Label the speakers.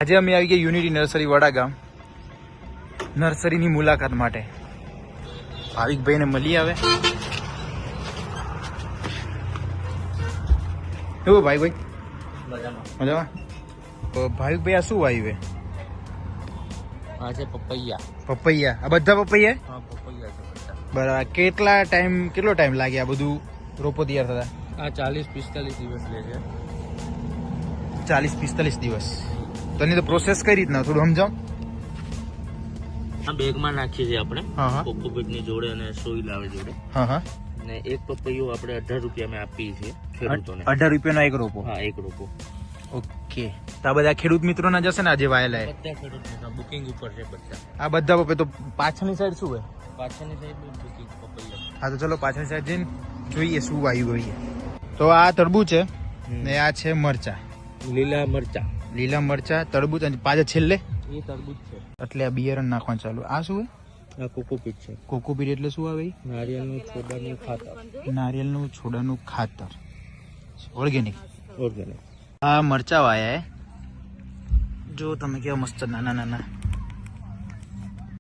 Speaker 1: આજે અમે આવી ગયા યુનિટી નર્સરી વડાગામ નર્સરીની મુલાકાત માટે. ભાવિકભાઈને મળી આવે. એવું ભાઈ મજામાં? તો ભાવિકભાઈ આ શું વાવ્યું?
Speaker 2: આ છે પપૈયા.
Speaker 1: પપૈયા? આ બધા પપૈયા?
Speaker 2: હા, પપૈયા છે બધા.
Speaker 1: બરાબર. કેટલો ટાઈમ લાગે આ બધું રોપો તૈયાર થતા?
Speaker 2: આ 40-45 દિવસ લે છે.
Speaker 1: 40-45 દિવસ. તો એની તો પ્રોસેસ કઈ રીતના થોડું સમજાવ.
Speaker 2: આ બેગમાં નાખીએ છીએ આપણે
Speaker 1: હા હા
Speaker 2: કોકોપીટની જોડે અને સોઈલ આવે જોડે.
Speaker 1: હા હા.
Speaker 2: ને એક પપૈયું આપણે 18 રૂપિયામાં આપીએ છીએ ખેડૂતોને.
Speaker 1: 18 રૂપિયાનો એક રોપો?
Speaker 2: હા, એક રોપો.
Speaker 1: ઓકે. તો આ બધા ખેડૂત મિત્રોના જશે ને આજે વાયેલા?
Speaker 2: બધા ખેડૂત બુકિંગ ઉપર છે બધા.
Speaker 1: આ બધા પપૈયા. તો પાછળની સાઈડ શું હોય?
Speaker 2: પાછળની સાઈડ બુકિંગ પપૈયા.
Speaker 1: હા, તો ચલો પાછળની સાઈડ જઈને જોઈએ શું વાયુ હોય. તો આ તરબૂચ છે ને આ છે મરચા.
Speaker 2: લીલા મરચા.
Speaker 1: લીલા મરચા, તરબૂચ અને પાછળ છેલ્લે
Speaker 2: એ તરબૂચ છે.
Speaker 1: એટલે આ બિયારણ નાખવાનું ચાલુ. આ શું હોય?
Speaker 2: આ કોકોપીટ છે.
Speaker 1: કોકોપીટ એટલે શું આવે?
Speaker 2: નારિયેળનું છોડાનું ખાતર.
Speaker 1: નારિયેળનું છોડાનું ખાતર. ઓર્ગેનિક.
Speaker 2: ઓર્ગેનિક.
Speaker 1: આ મરચા વાયા જો તમે કેવા મસ્ત નાના નાના